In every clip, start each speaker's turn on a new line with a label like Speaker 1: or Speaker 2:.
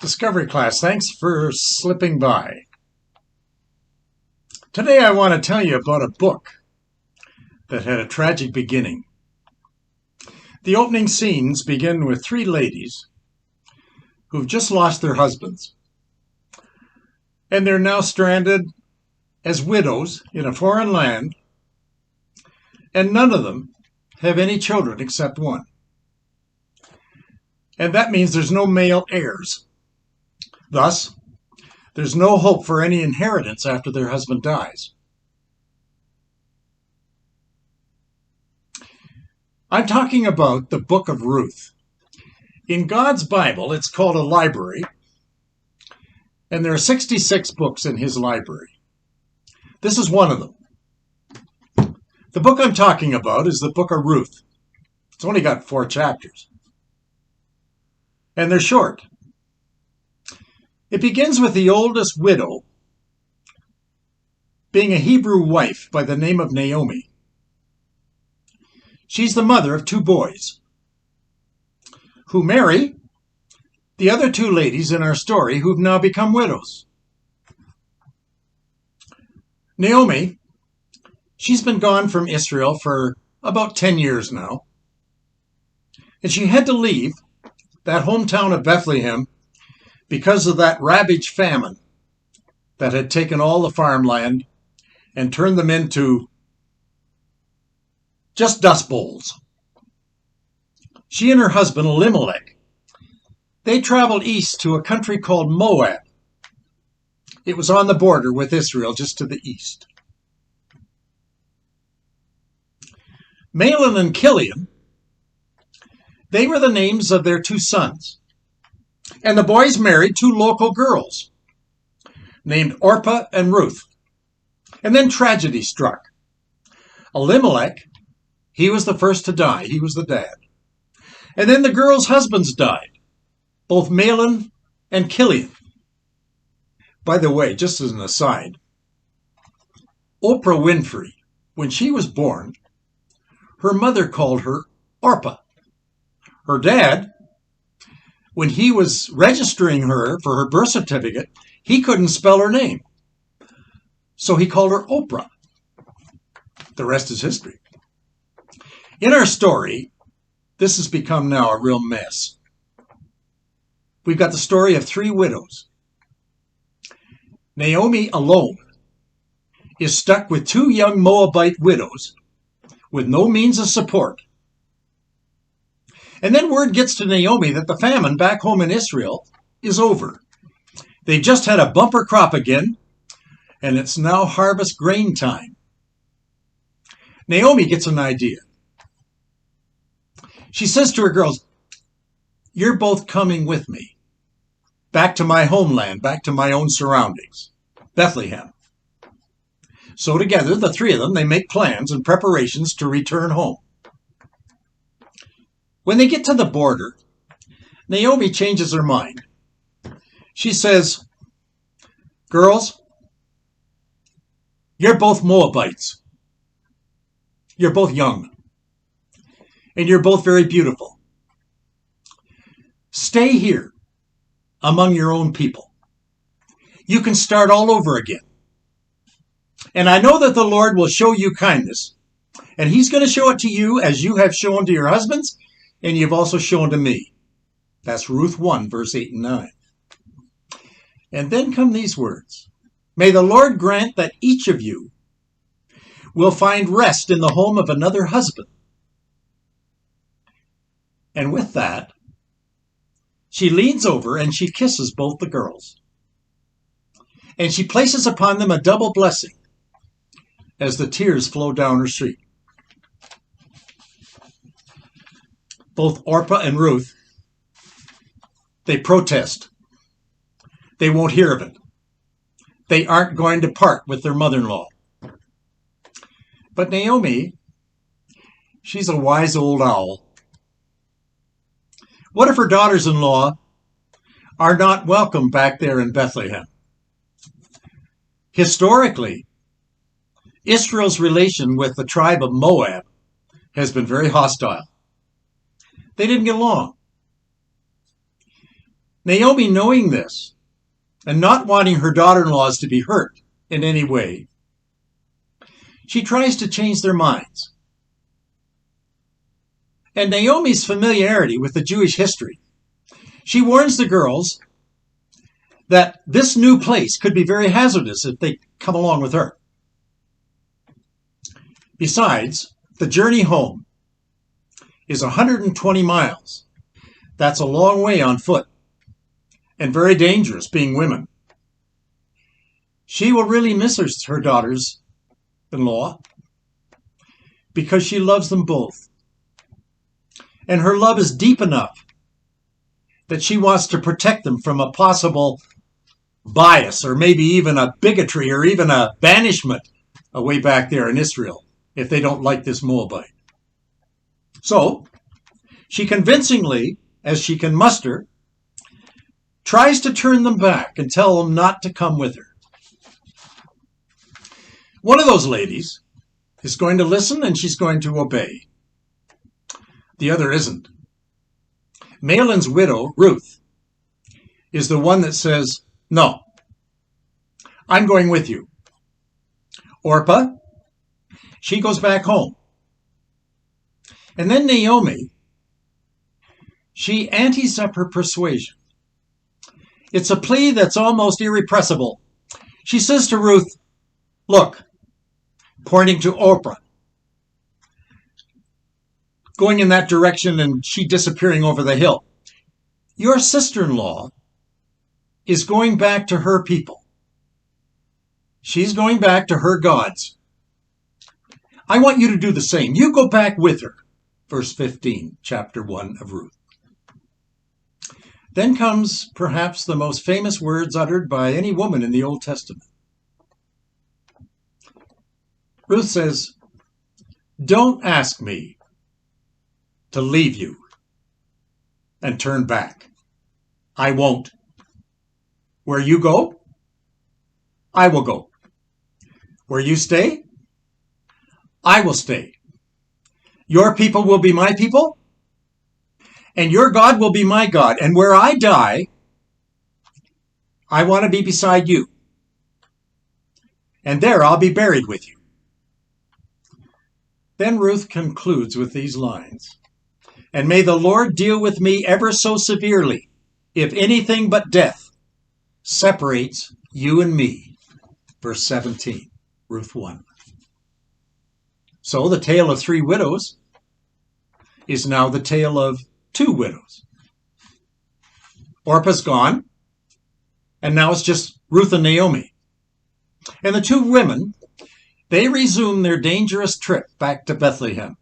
Speaker 1: Discovery class, thanks for slipping by. Today I want to tell you about a book that had a tragic beginning. The opening scenes begin with three ladies who've just lost their husbands. And they're now stranded as widows in a foreign land, and none of them have any children except one. And that means there's no male heirs. Thus, there's no hope for any inheritance after their husband dies. I'm talking about the book of Ruth. In God's Bible, it's called a library, and there are 66 books in his library. This is one of them. The book I'm talking about is the book of Ruth. It's only got 4 chapters. And they're short. It begins with the oldest widow being a Hebrew wife by the name of Naomi. She's the mother of 2 boys who marry the other 2 ladies in our story who've now become widows. Naomi, she's been gone from Israel for about 10 years now, and she had to leave that hometown of Bethlehem because of that ravaged famine that had taken all the farmland and turned them into just dust bowls. She and her husband, Elimelech, they traveled east to a country called Moab. It was on the border with Israel, just to the east. Mahlon and Chilion, they were the names of their 2 sons. And the boys married 2 local girls named Orpah and Ruth. And then tragedy struck. Elimelech, he was the first to die. He was the dad. And then the girls' husbands died, both Mahlon and Chilion. By the way, just as an aside, Oprah Winfrey, when she was born, her mother called her Orpah. Her dad, when he was registering her for her birth certificate, he couldn't spell her name. So he called her Oprah. The rest is history. In our story, this has become now a real mess. We've got the story of 3 widows. Naomi alone is stuck with 2 young Moabite widows with no means of support. And then word gets to Naomi that the famine back home in Israel is over. They just had a bumper crop again, and it's now harvest grain time. Naomi gets an idea. She says to her girls, "You're both coming with me, back to my homeland, back to my own surroundings, Bethlehem." So together, the 3 of them, they make plans and preparations to return home. When they get to the border, Naomi changes her mind. She says, "Girls, you're both Moabites. You're both young. And you're both very beautiful. Stay here among your own people. You can start all over again. And I know that the Lord will show you kindness. And he's going to show it to you as you have shown to your husbands, and you've also shown to me." That's Ruth 1, verse 8 and 9. And then come these words. "May the Lord grant that each of you will find rest in the home of another husband." And with that, she leans over and she kisses both the girls. And she places upon them a double blessing as the tears flow down her cheek. Both Orpah and Ruth, they protest. They won't hear of it. They aren't going to part with their mother-in-law. But Naomi, she's a wise old owl. What if her daughters-in-law are not welcome back there in Bethlehem? Historically, Israel's relation with the tribe of Moab has been very hostile. They didn't get along. Naomi, knowing this and not wanting her daughter-in-laws to be hurt in any way, she tries to change their minds. And Naomi's familiarity with the Jewish history, she warns the girls that this new place could be very hazardous if they come along with her. Besides, the journey home is 120 miles. That's a long way on foot and very dangerous, being women. She will really miss her daughters-in-law because she loves them both. And her love is deep enough that she wants to protect them from a possible bias or maybe even a bigotry or even a banishment way back there in Israel if they don't like this Moabite. So, she convincingly, as she can muster, tries to turn them back and tell them not to come with her. One of those ladies is going to listen and she's going to obey. The other isn't. Mahlon's widow, Ruth, is the one that says, no, I'm going with you. Orpah, she goes back home. And then Naomi, she antes up her persuasion. It's a plea that's almost irrepressible. She says to Ruth, look, pointing to Orpah, going in that direction and she disappearing over the hill. Your sister-in-law is going back to her people. She's going back to her gods. I want you to do the same. You go back with her. Verse 15, chapter 1 of Ruth. Then comes perhaps the most famous words uttered by any woman in the Old Testament. Ruth says, don't ask me to leave you and turn back. I won't. Where you go, I will go. Where you stay, I will stay. Your people will be my people, and your God will be my God. And where I die, I want to be beside you. And there I'll be buried with you. Then Ruth concludes with these lines. And may the Lord deal with me ever so severely, if anything but death separates you and me. Verse 17, Ruth 1. So the tale of 3 widows is now the tale of 2 widows. Orpah's gone, and now it's just Ruth and Naomi. And the 2 women, they resume their dangerous trip back to Bethlehem.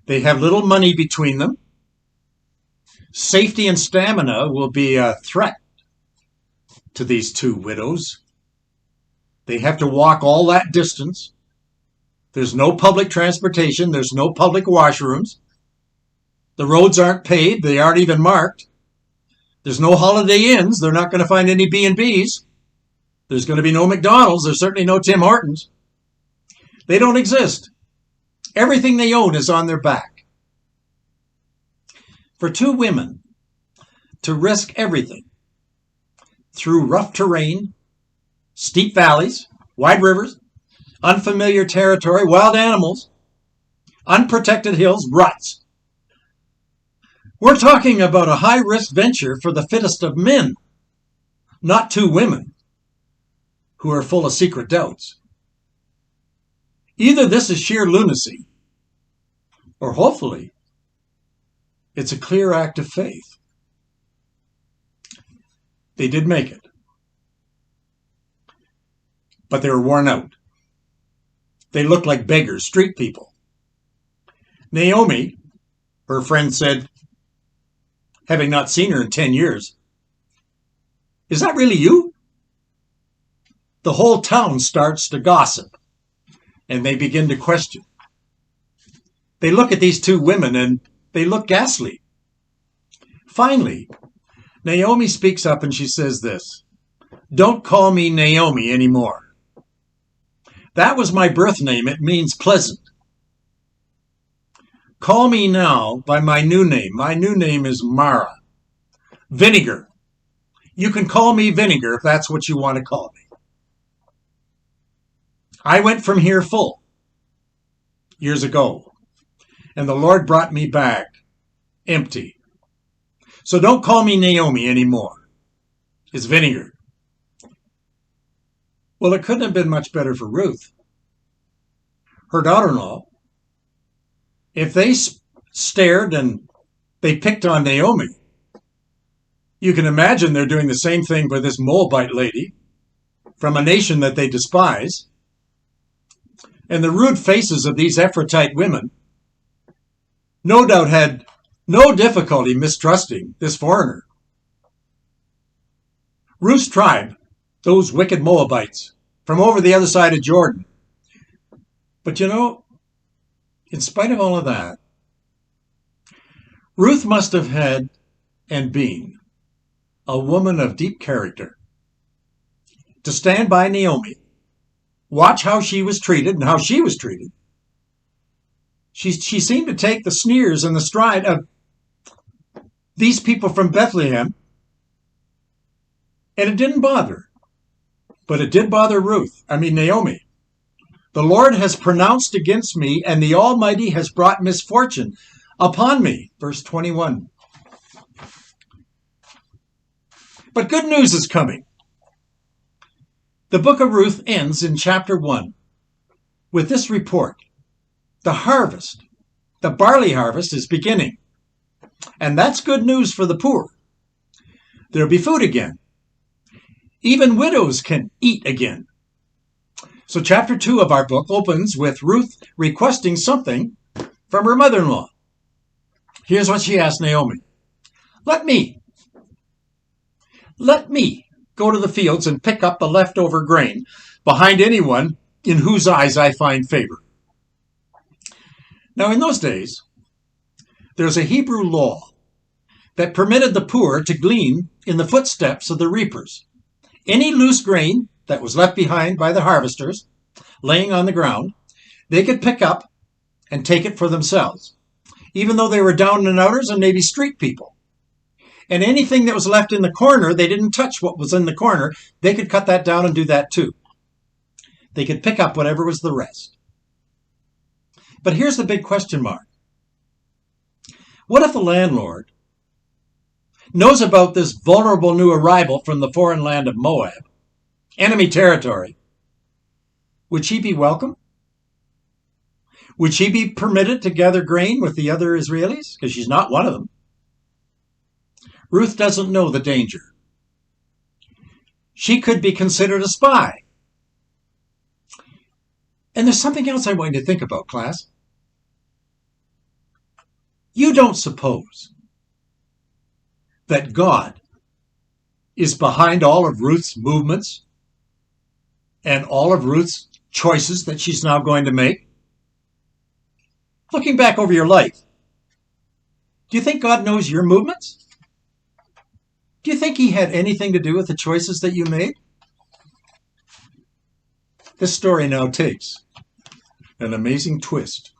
Speaker 1: They have little money between them. Safety and stamina will be a threat to these 2 widows. They have to walk all that distance. There's no public transportation. There's no public washrooms. The roads aren't paved. They aren't even marked. There's no Holiday Inns. They're not going to find any B&Bs. There's going to be no McDonald's. There's certainly no Tim Hortons. They don't exist. Everything they own is on their back. For 2 women to risk everything through rough terrain, steep valleys, wide rivers, unfamiliar territory, wild animals, unprotected hills, ruts. We're talking about a high-risk venture for the fittest of men, not 2 women who are full of secret doubts. Either this is sheer lunacy, or hopefully, it's a clear act of faith. They did make it, but they were worn out. They looked like beggars, street people. Naomi, her friend said, having not seen her in 10 years, is that really you? The whole town starts to gossip, and they begin to question. They look at these 2 women, and they look ghastly. Finally, Naomi speaks up, and she says this, don't call me Naomi anymore. That was my birth name. It means pleasant. Call me now by my new name. My new name is Mara. Vinegar. You can call me Vinegar if that's what you want to call me. I went from here full years ago, and the Lord brought me back empty. So don't call me Naomi anymore. It's Vinegar. Well, it couldn't have been much better for Ruth. Her daughter-in-law, if they stared and they picked on Naomi, you can imagine they're doing the same thing for this Moabite lady from a nation that they despise. And the rude faces of these Ephrathite women no doubt had no difficulty mistrusting this foreigner. Ruth's tribe, those wicked Moabites from over the other side of Jordan. But you know, in spite of all of that, Ruth must have had and been a woman of deep character to stand by Naomi, watch how she was treated and how she was treated. She seemed to take the sneers and the stride of these people from Bethlehem, and it didn't bother her. But it did bother Naomi. The Lord has pronounced against me, and the Almighty has brought misfortune upon me. Verse 21. But good news is coming. The book of Ruth ends in chapter 1 with this report. The harvest, the barley harvest, is beginning. And that's good news for the poor. There'll be food again. Even widows can eat again. So chapter 2 of our book opens with Ruth requesting something from her mother-in-law. Here's what she asked Naomi. Let me go to the fields and pick up the leftover grain behind anyone in whose eyes I find favor. Now, in those days, there's a Hebrew law that permitted the poor to glean in the footsteps of the reapers. Any loose grain that was left behind by the harvesters, laying on the ground, they could pick up and take it for themselves, even though they were down and outers and maybe street people. And anything that was left in the corner, they didn't touch what was in the corner. They could cut that down and do that too. They could pick up whatever was the rest. But here's the big question mark. What if the landlord knows about this vulnerable new arrival from the foreign land of Moab, enemy territory? Would she be welcome? Would she be permitted to gather grain with the other Israelis? Because she's not one of them. Ruth doesn't know the danger. She could be considered a spy. And there's something else I want you to think about, class. You don't suppose that God is behind all of Ruth's movements and all of Ruth's choices that she's now going to make? Looking back over your life, do you think God knows your movements? Do you think he had anything to do with the choices that you made? This story now takes an amazing twist.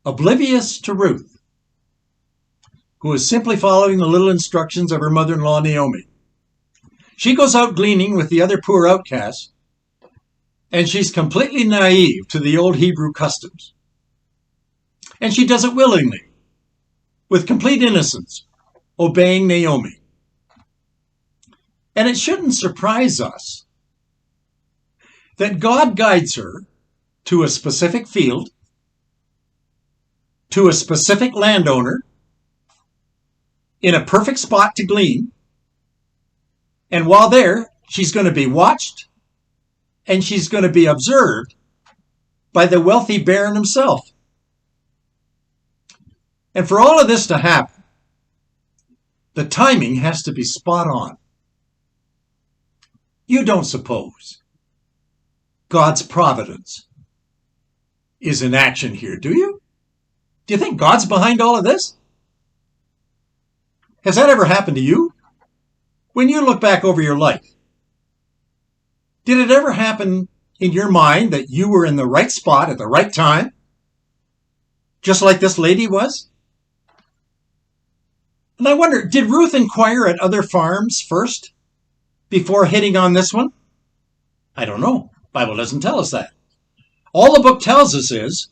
Speaker 1: Oblivious to Ruth, who is simply following the little instructions of her mother-in-law Naomi. She goes out gleaning with the other poor outcasts, and she's completely naive to the old Hebrew customs. And she does it willingly, with complete innocence, obeying Naomi. And it shouldn't surprise us that God guides her to a specific field, to a specific landowner, in a perfect spot to glean. And while there, she's going to be watched and she's going to be observed by the wealthy baron himself. And for all of this to happen, the timing has to be spot on. You don't suppose God's providence is in action here, do you? Do you think God's behind all of this? Has that ever happened to you? When you look back over your life, did it ever happen in your mind that you were in the right spot at the right time? Just like this lady was? And I wonder, did Ruth inquire at other farms first before hitting on this one? I don't know. The Bible doesn't tell us that. All the book tells us is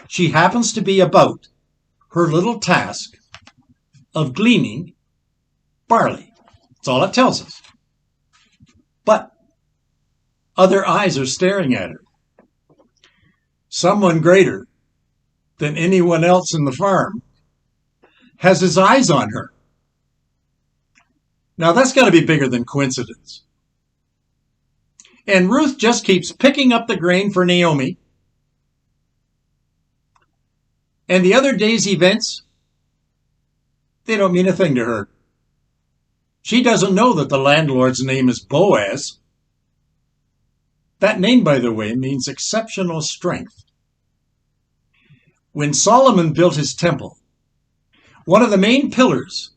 Speaker 1: she happens to be about her little task of gleaning barley. That's all it tells us. But other eyes are staring at her. Someone greater than anyone else in the farm has his eyes on her. Now that's got to be bigger than coincidence. And Ruth just keeps picking up the grain for Naomi. And the other day's events, they don't mean a thing to her. She doesn't know that the landlord's name is Boaz. That name, by the way, means exceptional strength. When Solomon built his temple, one of the main pillars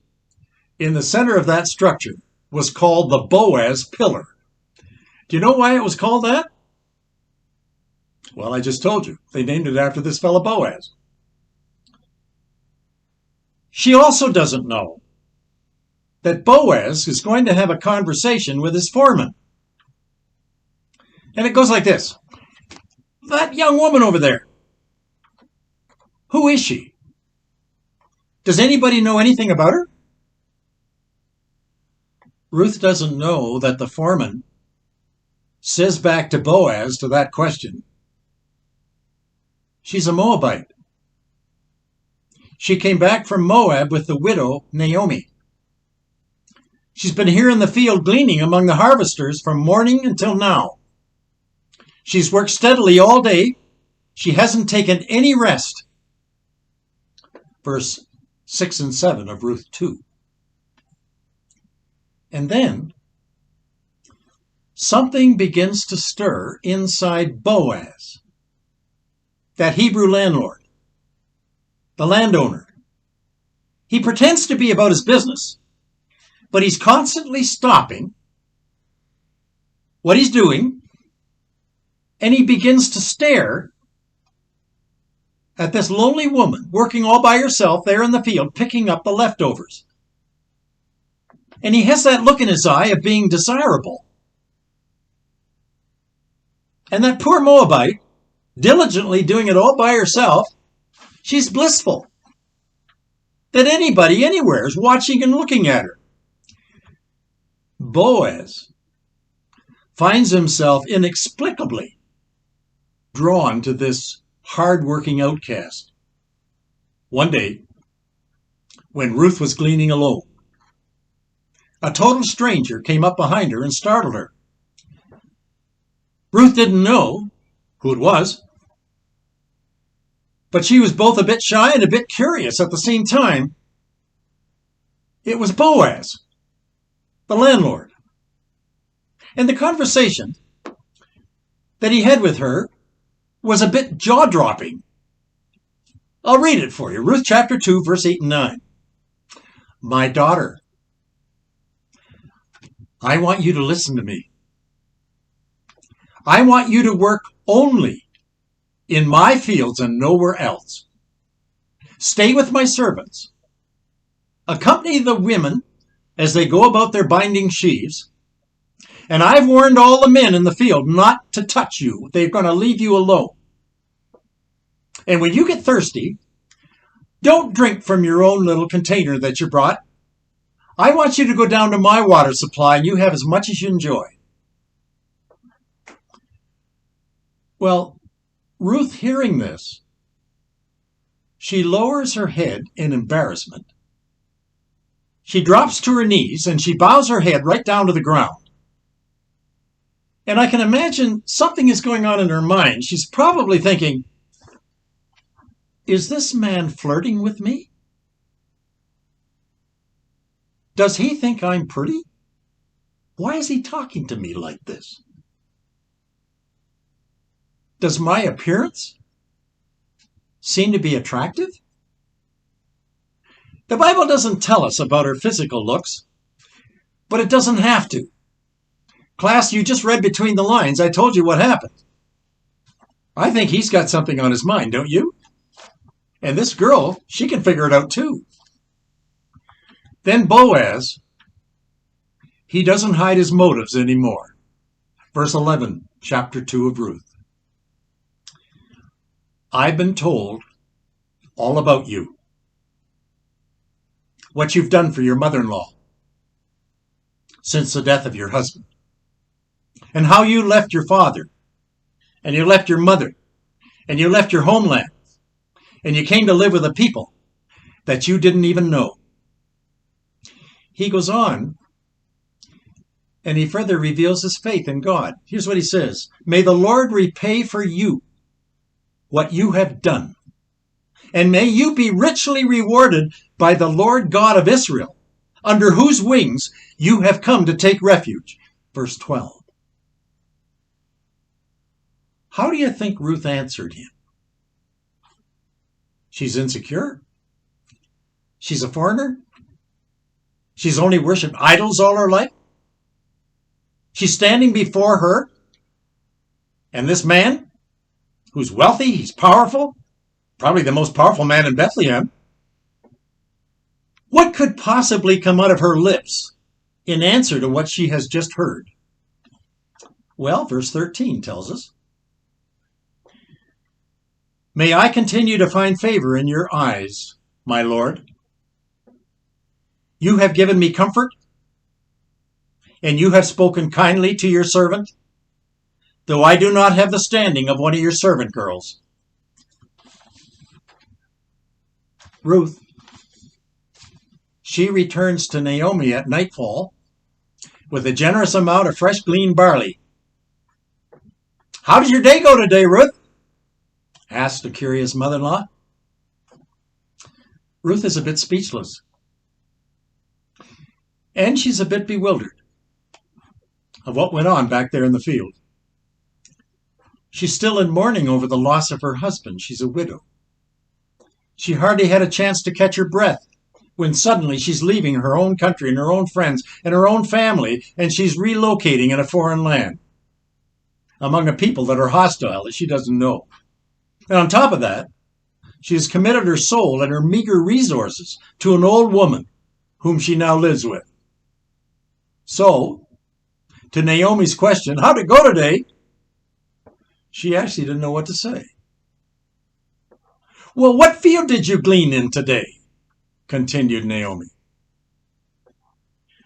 Speaker 1: in the center of that structure was called the Boaz pillar. Do you know why it was called that? Well, I just told you. They named it after this fellow Boaz. She also doesn't know that Boaz is going to have a conversation with his foreman. And it goes like this. That young woman over there, who is she? Does anybody know anything about her? Ruth doesn't know that the foreman says back to Boaz to that question, she's a Moabite. She came back from Moab with the widow Naomi. She's been here in the field gleaning among the harvesters from morning until now. She's worked steadily all day. She hasn't taken any rest. Verse 6 and 7 of Ruth 2. And then something begins to stir inside Boaz, that Hebrew landlord, the landowner. He pretends to be about his business, but he's constantly stopping what he's doing, and he begins to stare at this lonely woman working all by herself there in the field, picking up the leftovers. And he has that look in his eye of being desirable. And that poor Moabite, diligently doing it all by herself, she's blissful that anybody anywhere is watching and looking at her. Boaz finds himself inexplicably drawn to this hard-working outcast. One day, when Ruth was gleaning alone, a total stranger came up behind her and startled her. Ruth didn't know who it was, but she was both a bit shy and a bit curious at the same time. It was Boaz, the landlord. And the conversation that he had with her was a bit jaw-dropping. I'll read it for you. Ruth chapter 2, verse 8 and 9. My daughter, I want you to listen to me. I want you to work only in my fields and nowhere else. Stay with my servants. Accompany the women as they go about their binding sheaves. And I've warned all the men in the field not to touch you. They're going to leave you alone. And when you get thirsty, don't drink from your own little container that you brought. I want you to go down to my water supply and you have as much as you enjoy. Well, Ruth, hearing this, she lowers her head in embarrassment. She drops to her knees and she bows her head right down to the ground. And I can imagine something is going on in her mind. She's probably thinking, is this man flirting with me? Does he think I'm pretty? Why is he talking to me like this? Does my appearance seem to be attractive? The Bible doesn't tell us about her physical looks, but it doesn't have to. Class, you just read between the lines. I told you what happened. I think he's got something on his mind, don't you? And this girl, she can figure it out too. Then Boaz, he doesn't hide his motives anymore. Verse 11, chapter 2 of Ruth. I've been told all about you. What you've done for your mother-in-law since the death of your husband. And how you left your father, and you left your mother, and you left your homeland, and you came to live with a people that you didn't even know. He goes on, and he further reveals his faith in God. Here's what he says. May the Lord repay for you what you have done, and may you be richly rewarded by the Lord God of Israel, under whose wings you have come to take refuge. Verse 12. How do you think Ruth answered him? She's insecure. She's a foreigner. She's only worshipped idols all her life. She's standing before her. And this man, who's wealthy, he's powerful, probably the most powerful man in Bethlehem. What could possibly come out of her lips in answer to what she has just heard? Well, verse 13 tells us, may I continue to find favor in your eyes, my Lord. You have given me comfort, and you have spoken kindly to your servant, though I do not have the standing of one of your servant girls. Ruth, she returns to Naomi at nightfall with a generous amount of fresh gleaned barley. How did your day go today, Ruth? Asked the curious mother-in-law. Ruth is a bit speechless. And she's a bit bewildered of what went on back there in the field. She's still in mourning over the loss of her husband. She's a widow. She hardly had a chance to catch her breath when suddenly she's leaving her own country and her own friends and her own family, and she's relocating in a foreign land among a people that are hostile that she doesn't know. And on top of that, she has committed her soul and her meager resources to an old woman whom she now lives with. So, to Naomi's question, how'd it go today? She actually didn't know what to say. Well, what field did you glean in today? Continued Naomi.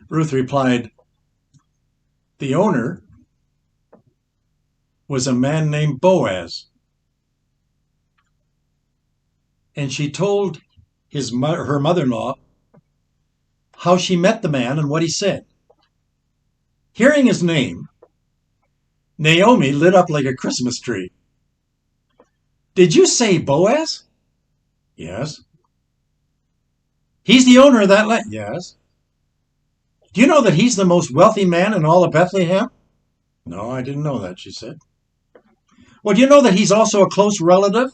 Speaker 1: Ruth replied, the owner was a man named Boaz. And she told her mother-in-law how she met the man and what he said. Hearing his name, Naomi lit up like a Christmas tree. Did you say Boaz? Yes. He's the owner of that land? Yes. Do you know that he's the most wealthy man in all of Bethlehem? No, I didn't know that, she said. Well, do you know that he's also a close relative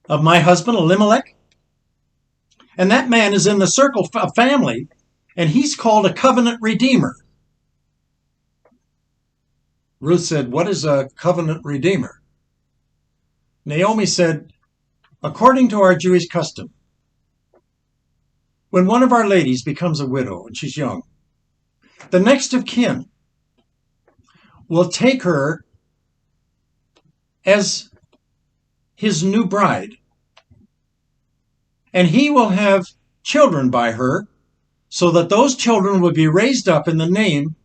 Speaker 1: of my husband, Elimelech? And that man is in the circle of family, and he's called a covenant redeemer. Ruth said, what is a covenant redeemer? Naomi said, according to our Jewish custom, when one of our ladies becomes a widow and she's young, the next of kin will take her as his new bride, and he will have children by her, so that those children will be raised up in the name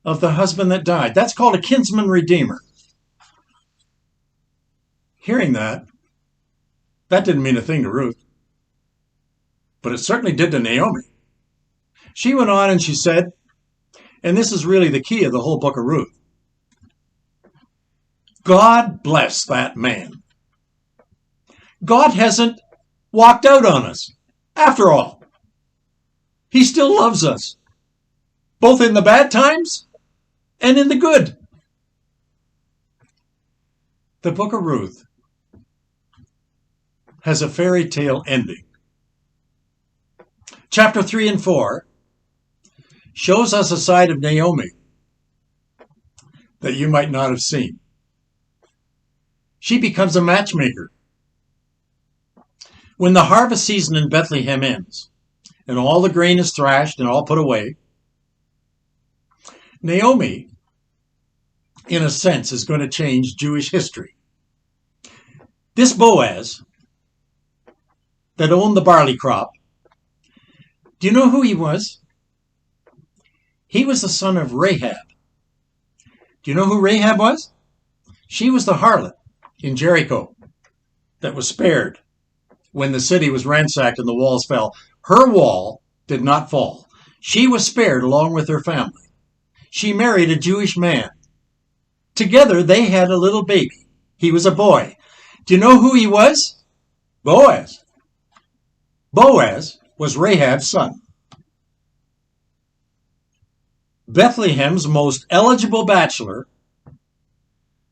Speaker 1: of the husband that died. That's called a kinsman redeemer. Hearing that didn't mean a thing to Ruth, but it certainly did to Naomi. She went on and she said, and this is really the key of the whole book of Ruth, God bless that man. God hasn't walked out on us. After all, he still loves us, both in the bad times and in the good. The book of Ruth has a fairy tale ending. Chapter 3 and 4 shows us a side of Naomi that you might not have seen. She becomes a matchmaker. When the harvest season in Bethlehem ends, and all the grain is thrashed and all put away. Naomi, in a sense, is going to change Jewish history. This Boaz that owned the barley crop, do you know who he was? He was the son of Rahab. Do you know who Rahab was? She was the harlot in Jericho that was spared when the city was ransacked and the walls fell. Her wall did not fall. She was spared along with her family. She married a Jewish man. Together they had a little baby. He was a boy. Do you know who he was? Boaz. Boaz was Rahab's son. Bethlehem's most eligible bachelor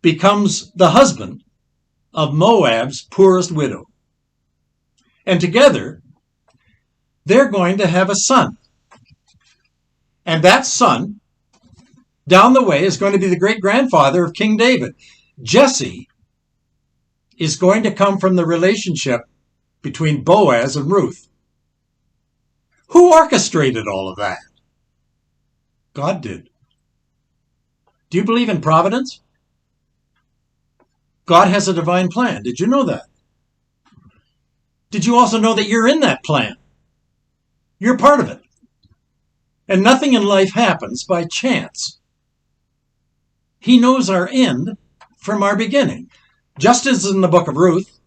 Speaker 1: becomes the husband of Moab's poorest widow. And together, they're going to have a son. And that son, down the way, is going to be the great-grandfather of King David. Jesse is going to come from the relationship between Boaz and Ruth. Who orchestrated all of that? God did. Do you believe in providence? God has a divine plan. Did you know that? Did you also know that you're in that plan? You're part of it. And nothing in life happens by chance. He knows our end from our beginning. Just as in the book of Ruth,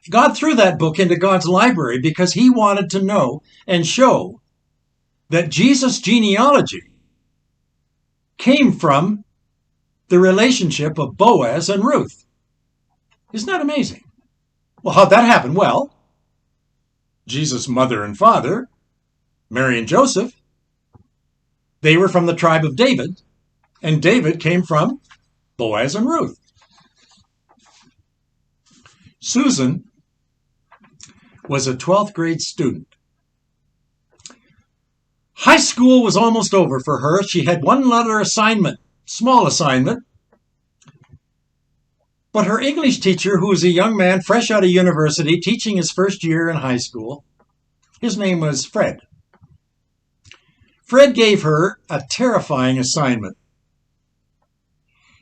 Speaker 1: God threw that book into God's library because he wanted to know and show that Jesus' genealogy came from the relationship of Boaz and Ruth. Isn't that amazing? Well, how'd that happen? Well, Jesus' mother and father, Mary and Joseph, they were from the tribe of David, and David came from Boaz and Ruth. Susan was a 12th grade student. High school was almost over for her. She had one other assignment, small assignment. But her English teacher, who was a young man fresh out of university, teaching his first year in high school, his name was Fred. Fred gave her a terrifying assignment.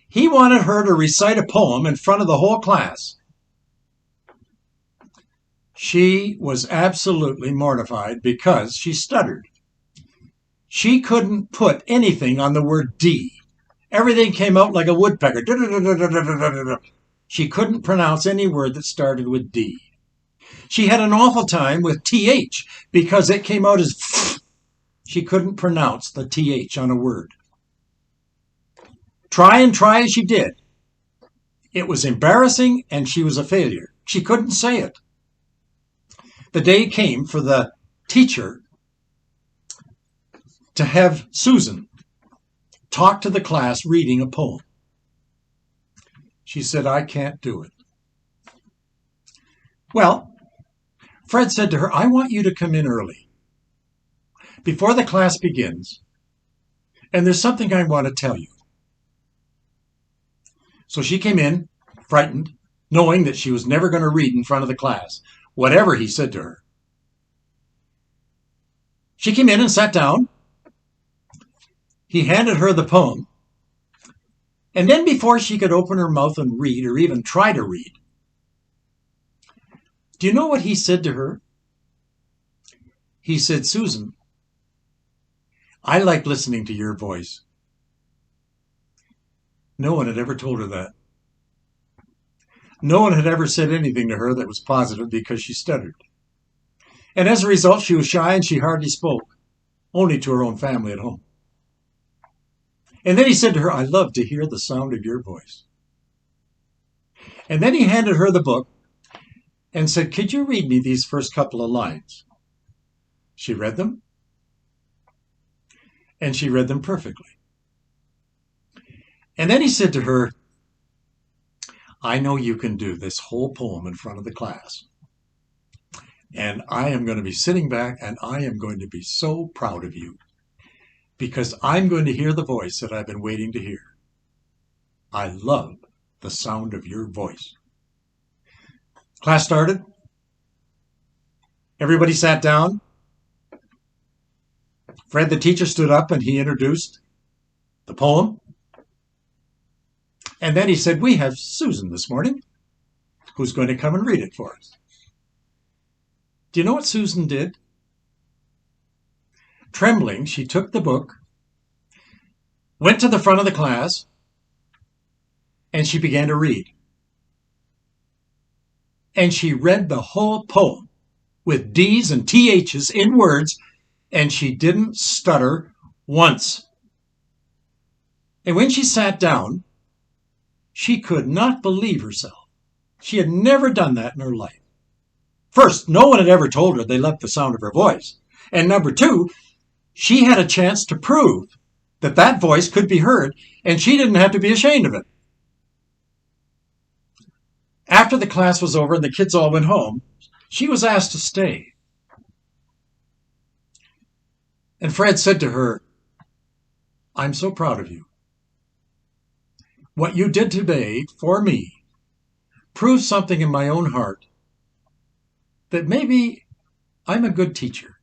Speaker 1: He wanted her to recite a poem in front of the whole class. She was absolutely mortified because she stuttered. She couldn't put anything on the word D. Everything came out like a woodpecker. She couldn't pronounce any word that started with D. She had an awful time with TH because it came out as she couldn't pronounce the TH on a word. Try as she did. It was embarrassing and she was a failure. She couldn't say it. The day came for the teacher to have Susan talk to the class reading a poem. She said, I can't do it. Well, Fred said to her, I want you to come in early before the class begins, and there's something I want to tell you. So she came in, frightened, knowing that she was never going to read in front of the class, whatever he said to her. She came in and sat down. He handed her the poem. And then before she could open her mouth and read, or even try to read, do you know what he said to her? He said, Susan, I like listening to your voice. No one had ever told her that. No one had ever said anything to her that was positive because she stuttered. And as a result, she was shy and she hardly spoke, only to her own family at home. And then he said to her, I love to hear the sound of your voice. And then he handed her the book and said, could you read me these first couple of lines? She read them. And she read them perfectly. And then he said to her, I know you can do this whole poem in front of the class. And I am going to be sitting back and I am going to be so proud of you because I'm going to hear the voice that I've been waiting to hear. I love the sound of your voice. Class started. Everybody sat down. Fred, the teacher, stood up and he introduced the poem. And then he said, we have Susan this morning who's going to come and read it for us. Do you know what Susan did? Trembling, she took the book, went to the front of the class, and she began to read. And she read the whole poem with D's and TH's in words, and she didn't stutter once. And when she sat down, she could not believe herself. She had never done that in her life. First, no one had ever told her they loved the sound of her voice. And number two, she had a chance to prove that that voice could be heard, and she didn't have to be ashamed of it. After the class was over and the kids all went home, she was asked to stay. And Fred said to her, I'm so proud of you. What you did today for me proves something in my own heart, that maybe I'm a good teacher.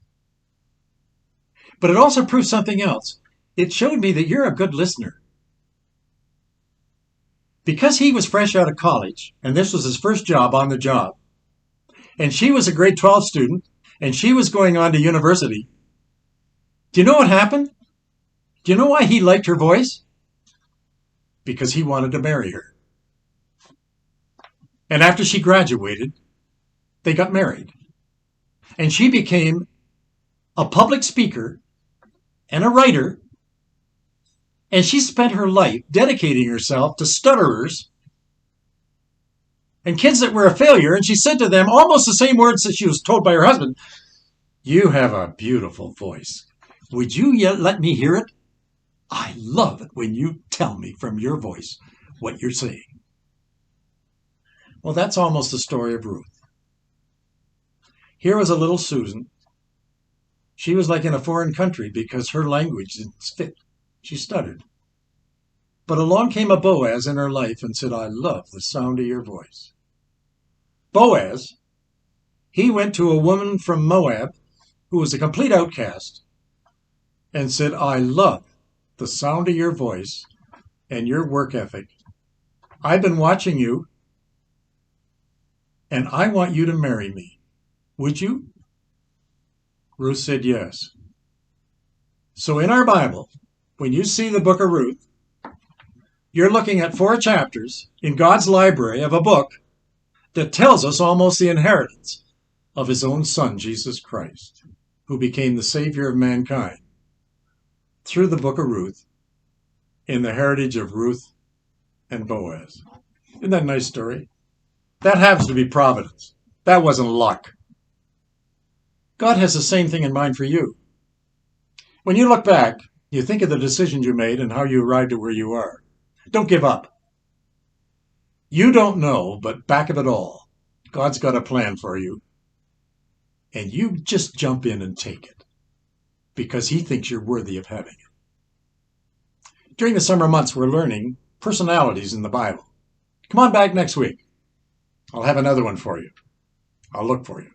Speaker 1: But it also proves something else. It showed me that you're a good listener. Because he was fresh out of college, and this was his first job on the job, and she was a grade 12 student, and she was going on to university, do you know what happened? Do you know why he liked her voice? Because he wanted to marry her. And after she graduated, they got married. And she became a public speaker and a writer, and she spent her life dedicating herself to stutterers and kids that were a failure, and she said to them almost the same words that she was told by her husband, you have a beautiful voice. Would you yet let me hear it? I love it when you tell me from your voice what you're saying. Well, that's almost the story of Ruth. Here was a little Susan. She was like in a foreign country because her language didn't fit. She stuttered. But along came a Boaz in her life and said, I love the sound of your voice. Boaz, he went to a woman from Moab who was a complete outcast and said, I love the sound of your voice and your work ethic. I've been watching you, and I want you to marry me. Would you? Ruth said yes. So in our Bible, when you see the book of Ruth, you're looking at 4 chapters in God's library of a book that tells us almost the inheritance of his own son, Jesus Christ, who became the Savior of mankind through the book of Ruth in the heritage of Ruth and Boaz. Isn't that a nice story? That happens to be providence. That wasn't luck. God has the same thing in mind for you. When you look back, you think of the decisions you made and how you arrived at where you are. Don't give up. You don't know, but back of it all, God's got a plan for you. And you just jump in and take it because he thinks you're worthy of having it. During the summer months, we're learning personalities in the Bible. Come on back next week. I'll have another one for you. I'll look for you.